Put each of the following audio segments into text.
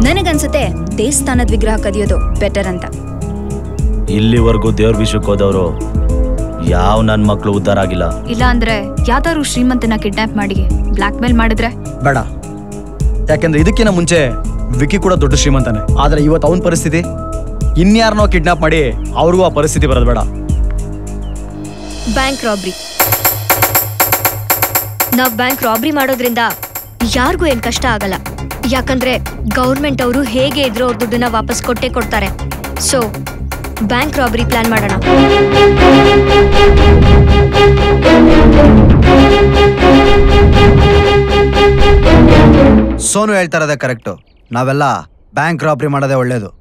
ನನಗನ್ಸುತ್ತೆ ದೇವಸ್ಥಾನದ ವಿಗ್ರಹ ಕದಿಯೋದು ಬೆಟರ್ ಅಂತ. ಇಲ್ಲಿವರೆಗೂ ದೇವ್ರ ವಿಷಯಕ್ಕೆ ಹೋದವರು ಯಾವ ನನ್ನ ಮಕ್ಕಳು ಉದ್ಧಾರ ಆಗಿಲ್ಲ. ಇಲ್ಲ ಅಂದ್ರೆ ಯಾವ್ದಾದ್ರು ಶ್ರೀಮಂತನ ಕಿಡ್ನಾಪ್ ಮಾಡಿ ಬ್ಲಾಕ್ ಮೇಲ್ ಮಾಡಿದ್ರೆ ಬೇಡ. ಯಾಕೆಂದ್ರೆ ಇದಕ್ಕಿಂತ ಮುಂಚೆ ವಿಕಿ ಕೂಡ ದೊಡ್ಡ ಶ್ರೀಮಂತನೇ. ಆದ್ರೆ ಇವತ್ತು ಅವನ ಪರಿಸ್ಥಿತಿ ಇನ್ಯಾರನೋ ಕಿಡ್ನಾಪ್ ಮಾಡಿ ಅವ್ರಿಗೂ ಆ ಪರಿಸ್ಥಿತಿ ಬರೋದು ಬೇಡ. ಬ್ಯಾಂಕ್ ರಾಬ್ರಿ. ನಾವು ಬ್ಯಾಂಕ್ ರಾಬ್ರಿ ಮಾಡೋದ್ರಿಂದ ಯಾರಿಗೂ ಏನ್ ಕಷ್ಟ ಆಗಲ್ಲ. ಯಾಕಂದ್ರೆ ಗೌರ್ಮೆಂಟ್ ಅವರು ಹೇಗೆ ಇದ್ರು ಅವ್ರ ದುಡ್ಡನ್ನ ವಾಪಸ್ ಕೊಟ್ಟೇ ಕೊಡ್ತಾರೆ. ಸೊ ಬ್ಯಾಂಕ್ ರಾಬ್ರಿ ಪ್ಲಾನ್ ಮಾಡೋಣ. ಸೋನು ಹೇಳ್ತಾ ಇರೋದೇ ಕರೆಕ್ಟು. ನಾವೆಲ್ಲ ಬ್ಯಾಂಕ್ ರಾಬ್ರಿ ಮಾಡೋದೇ ಒಳ್ಳೇದು.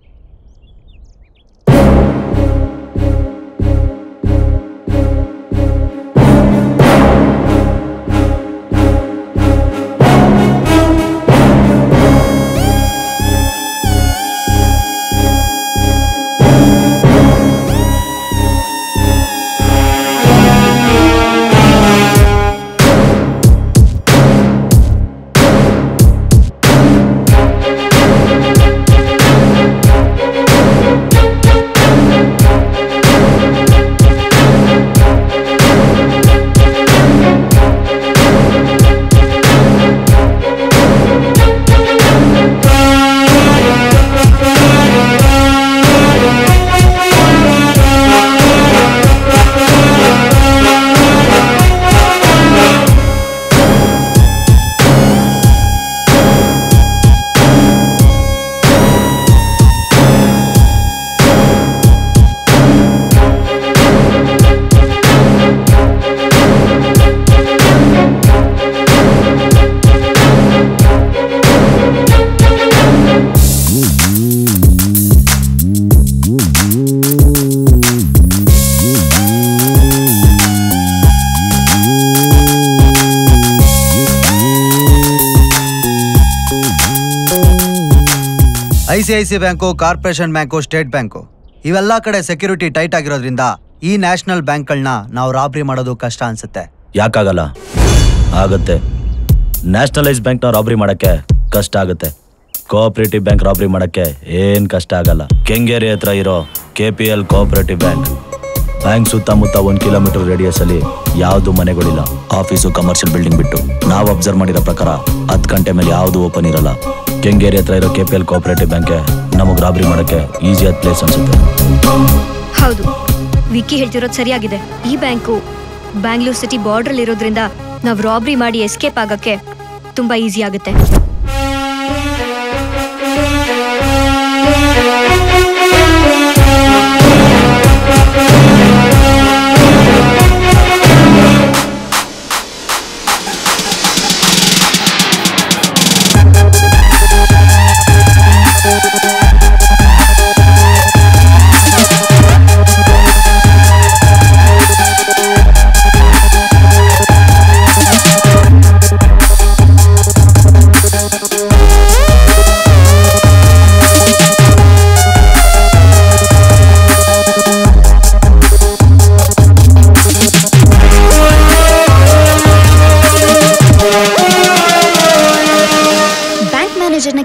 ICICI bank, corporation bank, state bank ಇವೆಲ್ಲ ಕಡೆ ಸೆಕ್ಯೂರಿಟಿ ಟೈಟ್ ಆಗಿರೋದ್ರಿಂದ ಈ ನ್ಯಾಷನಲ್ ಬ್ಯಾಂಕ್ಗಳನ್ನ ನಾವು ರಾಬ್ರಿ ಮಾಡೋದು ಕಷ್ಟ ಅನ್ಸುತ್ತೆ. ಯಾಕಾಗಲ್ಲ? ಆಗುತ್ತೆ. ನ್ಯಾಷನಲೈಸ್ ಬ್ಯಾಂಕ್ನ ರಾಬ್ರಿ ಮಾಡಕ್ಕೆ ಕಷ್ಟ ಆಗುತ್ತೆ. ಕೋಆಪರೇಟಿವ್ ಬ್ಯಾಂಕ್ ರಾಬ್ರಿ ಮಾಡಕ್ಕೆ ಏನ್ ಕಷ್ಟ ಆಗಲ್ಲ. ಕೆಂಗೇರಿ ಹತ್ರ ಇರೋ KPL ಕೋಆಪರೇಟಿವ್ ಬ್ಯಾಂಕ್ ಸುತ್ತಮುತ್ತ 1 ಕಿಲೋಮೀಟರ್ ರೇಡಿಯಸ್ ಅಲ್ಲಿ ಯಾವ್ದು ಮನೆಗಳಿಲ್ಲ. ಆಫೀಸು, ಕಮರ್ಷಿಯಲ್ ಬಿಲ್ಡಿಂಗ್ ಬಿಟ್ಟು ನಾವು ಅಬ್ಸರ್ವ್ ಮಾಡಿರೋ ಪ್ರಕಾರ 10 ಗಂಟೆ ಮೇಲೆ ಯಾವ್ದು ಓಪನ್ ಇರಲ್ಲ. ಕೆಂಗೇರಿ ಹತ್ರ ಇರೋ KPL ಕೋಆಪರೇಟಿವ್ ಬ್ಯಾಂಕ್ ನಮಗ್ ರಾಬ್ರಿ ಮಾಡಕ್ಕೆ ಈಸಿಯಾದ ಪ್ಲೇಸ್ ಅನ್ಸುತ್ತೆ. ಹೌದು, ವಿಕಿ ಹೇಳ್ತಿರೋದು ಸರಿಯಾಗಿದೆ. ಈ ಬ್ಯಾಂಕು ಬ್ಯಾಂಗ್ಳೂರ್ ಸಿಟಿ ಬಾರ್ಡರ್ ಇರೋದ್ರಿಂದ ನಾವು ರಾಬ್ರಿ ಮಾಡಿ ಎಸ್ಕೇಪ್ ಆಗಕ್ಕೆ ತುಂಬಾ ಈಸಿ ಆಗುತ್ತೆ.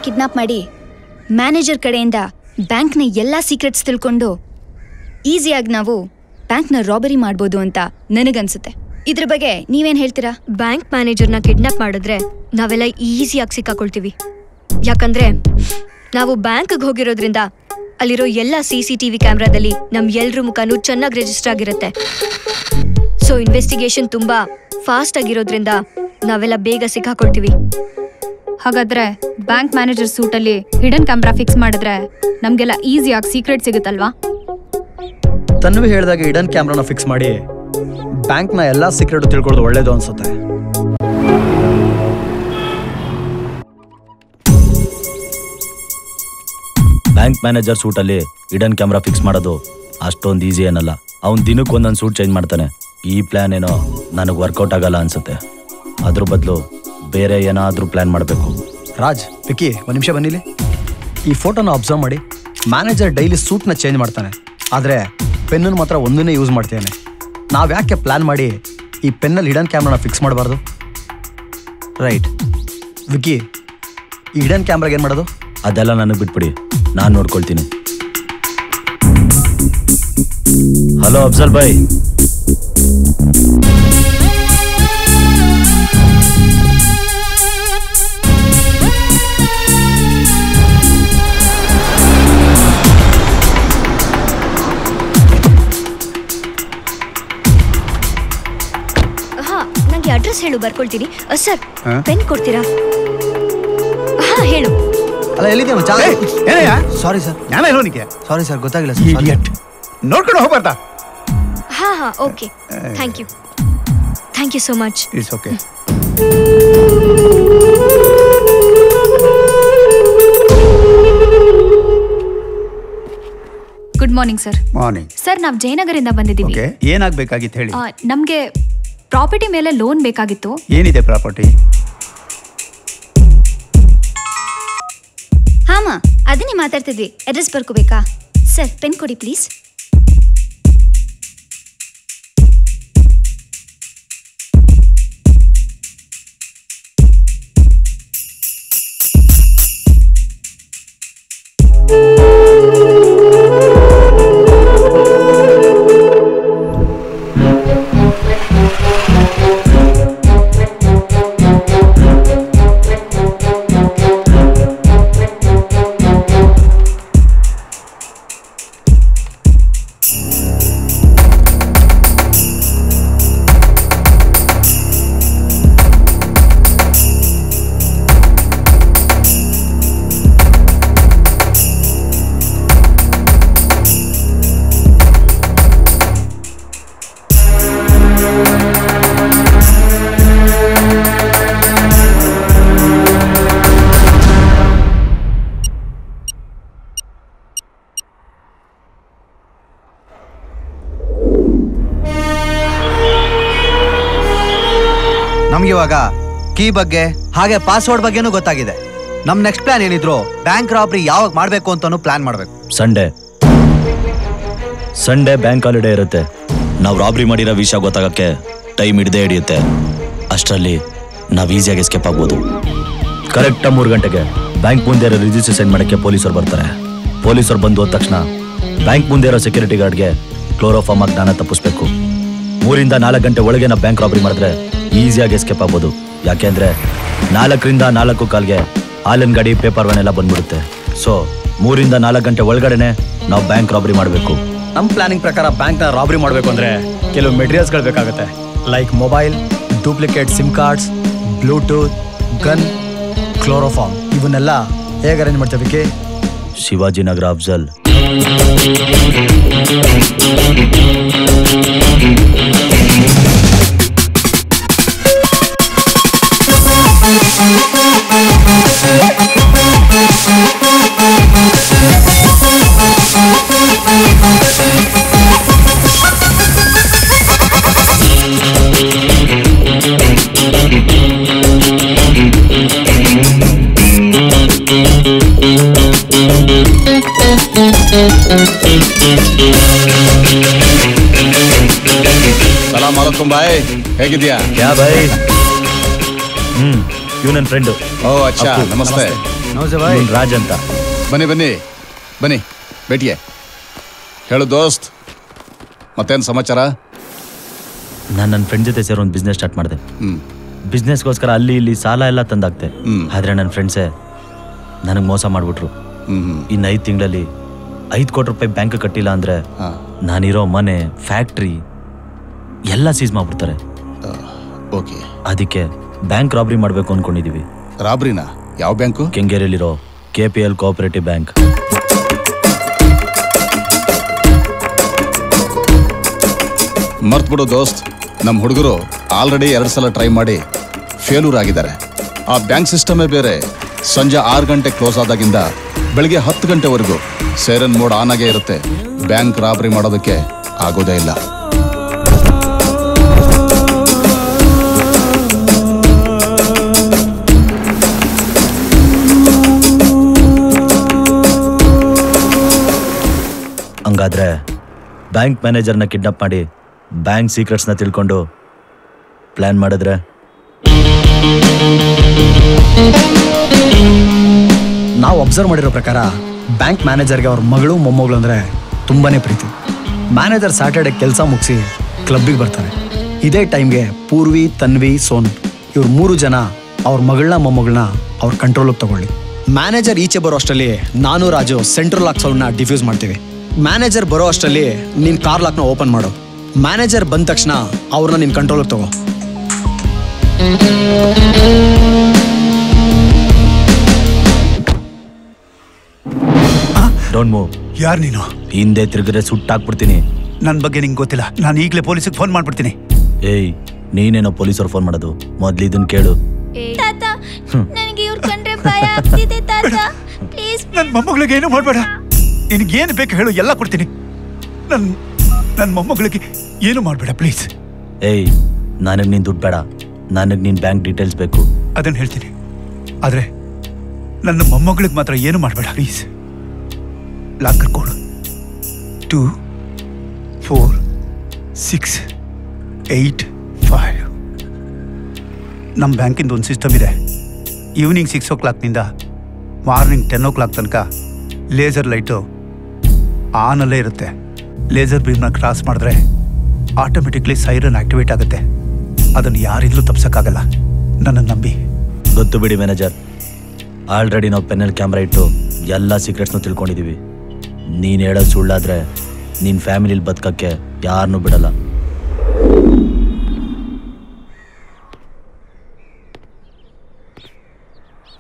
ಕಿಡ್ನಾಪ್ ಮಾಡಿ ಮ್ಯಾನೇಜರ್ ಕಡೆಯಿಂದ ಬ್ಯಾಂಕ್ನ ಎಲ್ಲ ಸೀಕ್ರೆಟ್ಸ್ ತಿಳ್ಕೊಂಡು ಈಸಿಯಾಗಿ ನಾವು ಬ್ಯಾಂಕ್ನ ರಾಬರಿ ಮಾಡ್ಬೋದು ಅಂತ ನನಗನ್ಸುತ್ತೆ. ಇದ್ರ ಬಗ್ಗೆ ನೀವೇನ್ ಹೇಳ್ತೀರಾ? ಬ್ಯಾಂಕ್ ಮ್ಯಾನೇಜರ್ನ ಕಿಡ್ನಾಪ್ ಮಾಡಿದ್ರೆ ನಾವೆಲ್ಲ ಈಸಿಯಾಗಿ ಸಿಕ್ಕಾಕೊಳ್ತೀವಿ. ಯಾಕಂದ್ರೆ ನಾವು ಬ್ಯಾಂಕ್ಗೆ ಹೋಗಿರೋದ್ರಿಂದ ಅಲ್ಲಿರೋ ಎಲ್ಲ CCTV ಕ್ಯಾಮ್ರಾದಲ್ಲಿ ನಮ್ ಎಲ್ರ ಮುಖನೂ ಚೆನ್ನಾಗಿ ರಿಜಿಸ್ಟರ್ ಆಗಿರುತ್ತೆ. ಸೊ ಇನ್ವೆಸ್ಟಿಗೇಷನ್ ತುಂಬಾ ಫಾಸ್ಟ್ ಆಗಿರೋದ್ರಿಂದ ನಾವೆಲ್ಲ ಬೇಗ ಸಿಕ್ಕಾಕೊಳ್ತೀವಿ. ಹಾಗಾದ್ರೆ ಬ್ಯಾಂಕ್ ಮ್ಯಾನೇಜರ್ ಸೂಟಲ್ಲಿ ಹಿಡನ್ ಕ್ಯಾಮ್ರಾ ಫಿಕ್ಸ್ ಮಾಡಿದ್ರೆ ನಮಗೆಲ್ಲ ಈಸಿಯಾಗಿ ಸೀಕ್ರೆಟ್ ಸಿಗುತ್ತಲ್ವಾ? ತನ್ವಿ ಹೇಳಿದಾಗ ಹಿಡನ್ ಕ್ಯಾಮ್ರಾನ ಫಿಕ್ಸ್ ಮಾಡಿ ಬ್ಯಾಂಕ್ನ ಎಲ್ಲ ಸೀಕ್ರೆಟ್ ತಿಳ್ಕೊಳ್ಳೋದು ಒಳ್ಳೇದು ಅನ್ಸುತ್ತೆ. ಬ್ಯಾಂಕ್ ಮ್ಯಾನೇಜರ್ ಸೂಟಲ್ಲಿ ಹಿಡನ್ ಕ್ಯಾಮ್ರಾ ಫಿಕ್ಸ್ ಮಾಡೋದು ಅಷ್ಟೊಂದು ಈಸಿ ಏನಲ್ಲ. ಅವ್ನು ದಿನಕ್ಕೆ ಒಂದೊಂದು ಸೂಟ್ ಚೇಂಜ್ ಮಾಡ್ತಾನೆ. ಈ ಪ್ಲಾನ್ ಏನೋ ನನಗೆ ವರ್ಕೌಟ್ ಆಗಲ್ಲ ಅನ್ಸುತ್ತೆ. ಅದ್ರ ಬದಲು ಬೇರೆ ಏನಾದರೂ ಪ್ಲಾನ್ ಮಾಡಬೇಕು. ರಾಜ್, ವಿಕಿ, ಒಂದು ನಿಮಿಷ ಬನ್ನಿಲಿ. ಈ ಫೋಟೋನ ಅಬ್ಸರ್ವ್ ಮಾಡಿ. ಮ್ಯಾನೇಜರ್ ಡೈಲಿ ಸೂಟ್ನ ಚೇಂಜ್ ಮಾಡ್ತಾನೆ, ಆದರೆ ಪೆನ್ನನ್ನು ಮಾತ್ರ ಒಂದನ್ನೇ ಯೂಸ್ ಮಾಡ್ತೇನೆ. ನಾವು ಯಾಕೆ ಪ್ಲಾನ್ ಮಾಡಿ ಈ ಪೆನ್ನಲ್ಲಿ ಹಿಡನ್ ಕ್ಯಾಮ್ರಾನ ಫಿಕ್ಸ್ ಮಾಡಬಾರ್ದು? ರೈಟ್ ವಿಕಿ, ಈ ಹಿಡನ್ ಕ್ಯಾಮ್ರಾಗೆ ಏನು ಮಾಡೋದು? ಅದೆಲ್ಲ ನನಗೆ ಬಿಟ್ಬಿಡಿ, ನಾನು ನೋಡ್ಕೊಳ್ತೀನಿ. ಹಲೋ ಅಫ್ಜಲ್ ಭಾಯ್. ನಂಗೆ ಅಡ್ರೆಸ್ ಹೇಳು, ಬರ್ಕೊಳ್ತೀನಿ. ಸರ್ ಪೆನ್ ಕೊಡ್ತೀರಾ? ಹಾ ಹೇಳು. ಅಲ್ಲ ಎಲ್ಲಿದೆ ಮಚ್ಚ? ಏನಯ್ಯ? Sorry sir. ಜ್ಞಾನ ಇರೋನಿಗೆ? ಸಾರಿ ಸರ್, ಗೊತ್ತಾಗಿಲ್ಲ ಸರ್. ಇಡಿಯಟ್. ನೋಡ್ಕೊಂಡು ಹೋಗ್ಬಾರ್ದಾ? ಹಾ ಹಾ okay, thank you so much. It's okay. Good morning sir. Morning. Sir ನಾವು ಜಯನಗರಿಂದ ಬಂದಿದ್ದೀವಿ. ಓಕೆ, ಏನಾಗಬೇಕಾಗಿತ್ತು ಹೇಳಿ. ನಮಗೆ ಪ್ರಾಪರ್ಟಿ ಮೇಲೆ ಲೋನ್ ಬೇಕಾಗಿತ್ತು. ಏನಿದೆ ಪ್ರಾಪರ್ಟಿ? ಹಾಮ ಅದನ್ನೇ ಮಾತಾಡ್ತಿದ್ವಿ. ಅಡ್ರೆಸ್ ಬರ್ಕೋಬೇಕಾ? ಸರ್ ಪೆನ್ ಕೊಡಿ ಪ್ಲೀಸ್. ನಮ್ಗಿವಾಗ ಕೀ ಬಗ್ಗೆ ಹಾಗೆ ಪಾಸ್ವರ್ಡ್ ಬಗ್ಗೆನೂ ಗೊತ್ತಾಗಿದೆ. ನಮ್ ನೆಕ್ಸ್ಟ್ ಪ್ಲಾನ್ ಏನಿದ್ರು ಬ್ಯಾಂಕ್ ರಾಬ್ರಿ ಯಾವಾಗ ಮಾಡ್ಬೇಕು ಅಂತಾನು ಪ್ಲಾನ್ ಮಾಡ್ಬೇಕು. ಸಂಡೇ ಬ್ಯಾಂಕ್ ಹಾಲಿಡೇ ಇರುತ್ತೆ. ನಾವು ರಾಬ್ರಿ ಮಾಡಿರೋ ವಿಷಯ ಗೊತ್ತಾಗಕ್ಕೆ ಟೈಮ್ ಹಿಡ್ದೇ ಹಿಡಿಯುತ್ತೆ. ಅಷ್ಟರಲ್ಲಿ ನಾವು ಈಸಿಯಾಗಿ ಎಸ್ಕೇಪ್ ಆಗ್ಬೋದು. ಕರೆಕ್ಟಾಗಿ 3 ಗಂಟೆಗೆ ಬ್ಯಾಂಕ್ ಮುಂದೆ ಇರೋ ರಿಜಿಸ್ಟರ್ ಸೈನ್ ಮಾಡಕ್ಕೆ ಪೊಲೀಸರು ಬರ್ತಾರೆ. ಪೊಲೀಸರು ಬಂದು ಹೋದ ತಕ್ಷಣ ಬ್ಯಾಂಕ್ ಮುಂದೆ ಇರೋ ಸೆಕ್ಯೂರಿಟಿ ಗಾರ್ಡ್ಗೆ ಕ್ಲೋರೋಫಾರ್ಮ್ ಆಗಿ ಜ್ಞಾನ ತಪ್ಪಿಸ್ಬೇಕು. 3 ರಿಂದ 4 ಗಂಟೆ ಒಳಗೆ ನಾವು ಬ್ಯಾಂಕ್ ರಾಬ್ರಿ ಮಾಡಿದ್ರೆ ಈಸಿಯಾಗಿ ಎಸ್ಕೇಪ್ ಆಗ್ಬೋದು. ಯಾಕೆಂದ್ರೆ 4 ರಿಂದ 4:15ಗೆ ಹಾಲಿನ ಗಾಡಿ ಪೇಪರ್ ವ್ಯಾನ್ ಎಲ್ಲ ಬಂದ್ಬಿಡುತ್ತೆ. ಸೊ 3 ರಿಂದ 4 ಗಂಟೆ ಒಳಗಡೆನೆ ನಾವು ಬ್ಯಾಂಕ್ ರಾಬ್ರಿ ಮಾಡಬೇಕು. ನಮ್ಮ ಪ್ಲಾನಿಂಗ್ ಪ್ರಕಾರ ಬ್ಯಾಂಕ್ನ ರಾಬ್ರಿ ಮಾಡಬೇಕು ಅಂದರೆ ಕೆಲವು ಮೆಟೀರಿಯಲ್ಸ್ಗಳು ಬೇಕಾಗುತ್ತೆ. Like mobile, duplicate sim cards, Bluetooth, gun, chloroform. ಇವನ್ನೆಲ್ಲ ಹೇಗೆ ಅರೇಂಜ್ ಮಾಡ್ತೀವಿ? ಶಿವಾಜಿನಗರ ಅಫ್ಜಲ್. ಸಲಾಮ್ ಅಲೈಕುಂ ಬಾಯ್, ಹೇಗಿದ್ಯಾ? ಯಾ ಬಾಯ್. ಇವ್ ನನ್ನ ಫ್ರೆಂಡು. ಓ ಅಚ್ಚಾ, ನಮಸ್ತೆ. ರಾಜ್ ಅಂತ. ಬನ್ನಿ ಬನ್ನಿ ಬನ್ನಿ, ಭೇಟಿಗೆ. ಹೇಳು ದೋಸ್ತ್, ಮತ್ತೇನು ಸಮಾಚಾರ? ನಾನು ನನ್ನ ಫ್ರೆಂಡ್ ಜೊತೆ ಸೇರಿ ಒಂದು ಬಿಸ್ನೆಸ್ ಸ್ಟಾರ್ಟ್ ಮಾಡಿದೆ. ಬಿಸ್ನೆಸ್ಗೋಸ್ಕರ ಅಲ್ಲಿ ಇಲ್ಲಿ ಸಾಲ ಎಲ್ಲ ತಂದಾಗ್ತೆ. ಆದರೆ ನನ್ನ ಫ್ರೆಂಡ್ಸೇ ನನಗೆ ಮೋಸ ಮಾಡಿಬಿಟ್ರು. ಇನ್ನು 5 ತಿಂಗಳಲ್ಲಿ 5 ಕೋಟಿ ರೂಪಾಯಿ ಬ್ಯಾಂಕ್ ಕಟ್ಟಿಲ್ಲ ಅಂದರೆ ನಾನಿರೋ ಮನೆ, ಫ್ಯಾಕ್ಟ್ರಿ ಎಲ್ಲ ಸೀಸ್ ಮಾಡ್ಬಿಡ್ತಾರೆ. ಓಕೆ, ಅದಕ್ಕೆ ಬ್ಯಾಂಕ್ ರಾಬ್ರಿ ಮಾಡಬೇಕು ಅಂದ್ಕೊಂಡಿದ್ದೀವಿ. ರಾಬ್ರಿನಾ? ಯಾವ ಬ್ಯಾಂಕು? ಕೆಂಗೇರಿಯಲ್ಲಿರೋ KPL ಕೋಆಪರೇಟಿವ್ ಬ್ಯಾಂಕ್. ಮರ್ತ್ಬಿಡು ದೋಸ್ತ್, ನಮ್ಮ ಹುಡುಗರು ಆಲ್ರೆಡಿ 2 ಸಲ ಟ್ರೈ ಮಾಡಿ ಫೇಲ್ಯೂರ್ ಆಗಿದ್ದಾರೆ. ಆ ಬ್ಯಾಂಕ್ ಸಿಸ್ಟಮೇ ಬೇರೆ. ಸಂಜೆ 6 ಗಂಟೆ ಕ್ಲೋಸ್ ಆದಾಗಿಂದ ಬೆಳಿಗ್ಗೆ 10 ಗಂಟೆವರೆಗೂ ಸೈರನ್ ಮೋಡ್ ಆನ್ ಆಗೇ ಇರುತ್ತೆ. ಬ್ಯಾಂಕ್ ರಾಬ್ರಿ ಮಾಡೋದಕ್ಕೆ ಆಗೋದೇ ಇಲ್ಲ. ಹಂಗಾದ್ರೆ ಬ್ಯಾಂಕ್ ಮ್ಯಾನೇಜರ್ನ ಕಿಡ್ನಾಪ್ ಮಾಡಿ ಬ್ಯಾಂಕ್ ಸೀಕ್ರೆಟ್ಸ್ನ ತಿಳ್ಕೊಂಡು ಪ್ಲಾನ್ ಮಾಡಿದ್ರೆ ನಾವು ಅಬ್ಸರ್ವ್ ಮಾಡಿರೋ ಪ್ರಕಾರ ಬ್ಯಾಂಕ್ ಮ್ಯಾನೇಜರ್ಗೆ ಅವ್ರ ಮಗಳು ಮೊಮ್ಮಗಳು ಅಂದರೆ ತುಂಬಾ ಪ್ರೀತಿ. ಮ್ಯಾನೇಜರ್ ಸ್ಯಾಟರ್ಡೆ ಕೆಲಸ ಮುಗಿಸಿ ಕ್ಲಬ್ಬಿಗೆ ಬರ್ತಾರೆ. ಇದೇ ಟೈಮ್ಗೆ ಪೂರ್ವಿ, ತನ್ವಿ, ಸೋನು ಇವ್ರು 3 ಜನ ಅವ್ರ ಮಗಳನ್ನ ಮೊಮ್ಮಗಳನ್ನ ಅವ್ರ ಕಂಟ್ರೋಲಿಗೆ ತಗೊಳ್ಳಿ. ಮ್ಯಾನೇಜರ್ ಈಚೆ ಬರೋ ಅಷ್ಟರಲ್ಲಿ ನಾನು ರಾಜು ಸೆಂಟ್ರಲ್ ಲಾಕ್ ಸೌಂಡ್ನ ಡಿಫ್ಯೂಸ್ ಮಾಡ್ತೀವಿ. ಮ್ಯಾನೇಜರ್ ಬರೋ ಅಷ್ಟರಲ್ಲಿ ನೀನು ಕಾರ್ ಲಾಕ್ನ ಓಪನ್ ಮಾಡು. ಮ್ಯಾನೇಜರ್ ಬಂದ ತಕ್ಷಣ ಅವ್ರನ್ನ ನಿನ್ನ ಕಂಟ್ರೋಲಿಗೆ ತಗೋ. Don't move. ಯಾರು ನೀನು? ಹಿಂದೆ ತಿರುಗಿದ್ರೆ ಸುಟ್ಟಾಕ್ಬಿಡ್ತೀನಿ. ನನ್ನ ಬಗ್ಗೆ ನಿಂಗೆ ಗೊತ್ತಿಲ್ಲ. ನಾನು ಈಗಲೇ ಪೊಲೀಸಿಗೆ ಫೋನ್ ಮಾಡ್ಬಿಡ್ತೀನಿ. ಏಯ್, ನೀನೇನೋ ಪೊಲೀಸರು ಫೋನ್ ಮಾಡೋದು? ಮೊದ್ಲು ಇದನ್ನ ಕೇಳು. ತಾತ, ನನಗೆ ಇವ್ರ ಕಂಡ್ರೆ ಭಯ ಆಗ್ತಿದೆ ತಾತ. ಪ್ಲೀಸ್ ನನ್ನ ಮೊಮ್ಮಗಳಿಗೆ ಏನು ಮಾಡಬೇಡ. ನಿನಗೇನು ಬೇಕು ಹೇಳು, ಎಲ್ಲ ಕೊಡ್ತೀನಿ. ನನ್ನ ಮೊಮ್ಮಗಳಿಗೆ ಏನು ಮಾಡಬೇಡ ಪ್ಲೀಸ್. ಏಯ್, ನನಗೆ ನೀನು ದುಡ್ಡು ಬೇಡ, ನನಗೆ ನೀನು ಬ್ಯಾಂಕ್ ಡೀಟೇಲ್ಸ್ ಬೇಕು. ಅದನ್ನು ಹೇಳ್ತೀನಿ, ಆದರೆ ನನ್ನ ಮೊಮ್ಮಗಳಿಗೆ ಮಾತ್ರ ಏನು ಮಾಡಬೇಡ ಪ್ಲೀಸ್. Locker code 2 4 6 8 5. ನಮ್ಮ ಬ್ಯಾಂಕಿಂದ ಒಂದು ಸಿಸ್ಟಮ್ ಇದೆ. ಈವ್ನಿಂಗ್ 6 o'clockನಿಂದ ಮಾರ್ನಿಂಗ್ 10 o'clock ತನಕ ಲೇಸರ್ ಲೈಟು ಆನಲ್ಲೇ ಇರುತ್ತೆ. ಲೇಸರ್ ಬೀಮ್ನ ಕ್ರಾಸ್ ಮಾಡಿದ್ರೆ ಆಟೋಮೆಟಿಕ್ಲಿ ಸೈರನ್ ಆಕ್ಟಿವೇಟ್ ಆಗುತ್ತೆ. ಅದನ್ನು ಯಾರಿಂದಲೂ ತಪ್ಸೋಕ್ಕಾಗಲ್ಲ. ನನ್ನನ್ನು ನಂಬಿ. ಗೊತ್ತು ಬಿಡಿ ಮ್ಯಾನೇಜರ್, ಆಲ್ರೆಡಿ ನಾವು ಪೆನ್ನಲ್ಲಿ ಕ್ಯಾಮ್ರಾ ಇಟ್ಟು ಎಲ್ಲ ಸೀಕ್ರೆಟ್ಸ್ನೂ ತಿಳ್ಕೊಂಡಿದ್ದೀವಿ. ನೀನು ಹೇಳೋದು ಸುಳ್ಳಾದರೆ ನಿನ್ನ ಫ್ಯಾಮಿಲಿಲಿ ಬದುಕಕ್ಕೆ ಯಾರನ್ನೂ ಬಿಡಲ್ಲ.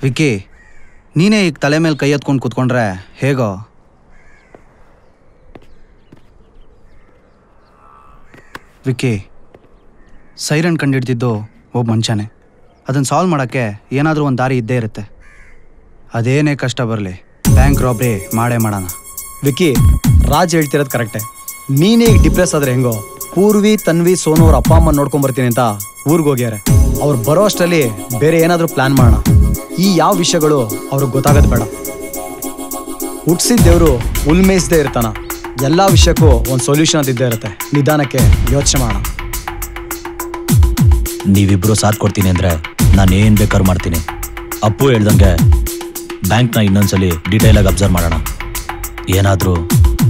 ವಿಕ್ಕಿ, ನೀನೇ ಈಗ ತಲೆ ಮೇಲೆ ಕೈ ಎತ್ಕೊಂಡು ಕೂತ್ಕೊಂಡ್ರೆ ಹೇಗೋ? ವಿಕ್ಕಿ, ಸೈರನ್ ಕಂಡಿಡ್ತಿದ್ದು ಒಬ್ಬ ಮನುಷ್ಯನೇ. ಅದನ್ನು ಸಾಲ್ವ್ ಮಾಡೋಕ್ಕೆ ಏನಾದರೂ ಒಂದು ದಾರಿ ಇದ್ದೇ ಇರುತ್ತೆ. ಅದೇನೇ ಕಷ್ಟ ಬರಲಿ, ಬ್ಯಾಂಕ್ ರಾಬ್ರಿ ಮಾಡೇ ಮಾಡೋಣ. ವಿಕ್ಕಿ, ರಾಜ್ ಹೇಳ್ತಿರೋದು ಕರೆಕ್ಟೇ. ನೀನೇ ಈಗ ಡಿಪ್ರೆಸ್ ಆದ್ರೆ ಹೆಂಗೋ? ಪೂರ್ವಿ, ತನ್ವಿ, ಸೋನು ಅವ್ರ ಅಪ್ಪ ಅಮ್ಮ ನೋಡ್ಕೊಂಬರ್ತೀನಿ ಅಂತ ಊರಿಗೆ ಹೋಗ್ಯಾರೆ. ಅವ್ರು ಬರೋ ಅಷ್ಟರಲ್ಲಿ ಬೇರೆ ಏನಾದರೂ ಪ್ಲಾನ್ ಮಾಡೋಣ. ಈ ಯಾವ ವಿಷಯಗಳು ಅವ್ರಿಗೆ ಗೊತ್ತಾಗೋದು ಬೇಡ. ಹುಟ್ಸಿದ ದೇವರು ಉಲ್ಮೇಯಿಸದೇ ಇರ್ತಾನ. ಎಲ್ಲ ವಿಷಯಕ್ಕೂ ಒಂದು ಸೊಲ್ಯೂಷನ್ ಅದಿದ್ದೇ ಇರುತ್ತೆ. ನಿಧಾನಕ್ಕೆ ಯೋಚನೆ ಮಾಡೋಣ. ನೀವಿಬ್ಬರು ಸಾಥ್ ಕೊಡ್ತೀನಿ ಅಂದರೆ ನಾನು ಏನು ಬೇಕಾದ್ರೂ ಮಾಡ್ತೀನಿ. ಅಪ್ಪು ಹೇಳ್ದಂಗೆ ಬ್ಯಾಂಕ್ನ ಇನ್ನೊಂದ್ಸಲಿ ಡೀಟೇಲಾಗಿ ಅಬ್ಸರ್ವ್ ಮಾಡೋಣ. ಏನಾದರೂ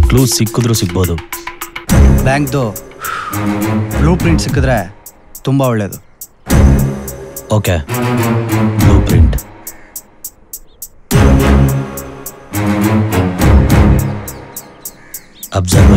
ಕ್ಲೂಸ್ ಸಿಕ್ಕಿದ್ರೂ ಸಿಗ್ಬೋದು. ಬ್ಯಾಂಕ್ದು ಬ್ಲೂ ಪ್ರಿಂಟ್ ಸಿಕ್ಕಿದ್ರೆ ತುಂಬ ಒಳ್ಳೆಯದು. Okay, blue print. ಅಬ್ಸರ್ವ್